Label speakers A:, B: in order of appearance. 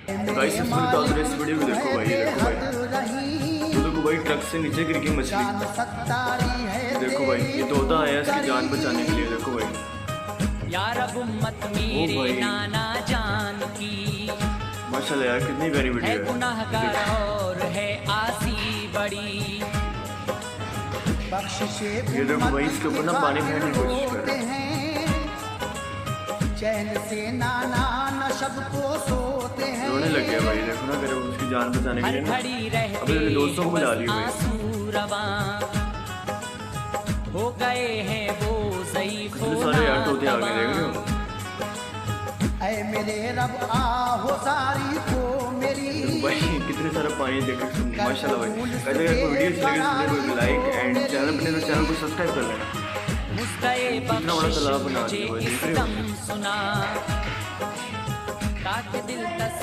A: Guys इस video को देखो भाई, देखो भाई ट्रक से नीचे गिर गई मछली। देखो भाई ये तोता आया इसकी जान बचाने के लिए। देखो भाई
B: यार अब उम्मत मेरे नाना जान की
A: माशाल्लाह यार कितनी प्यारी वीडियो है।
B: गुनाहगार और है आसी बड़ी
A: ये देखो भाई इसके ऊपर ना पानी फेंकने की कोशिश कर रहे हैं।
C: चैन से नाना न सबको सोते हैं।
A: रोने लग गया भाई, देखो ना मेरे उसकी जान बचाने के लिए ना अभी मेरे दोस्तों को बुला लिया
B: हो गए हैं वो
A: इतने सारे यार तोते आ गए, देख रहे हो।
C: ऐ मेरे रब आहो सारी को मेरी
A: भाई कितने सारा पानी देख माशाल्लाह भाई। अगर आपको वीडियो अच्छी लगे तो लाइक एंड चैनल को सब्सक्राइब कर लेना। कितना बड़ा तालाब बना दिया, देख रहे हो।
B: सुना ताकि दिल तस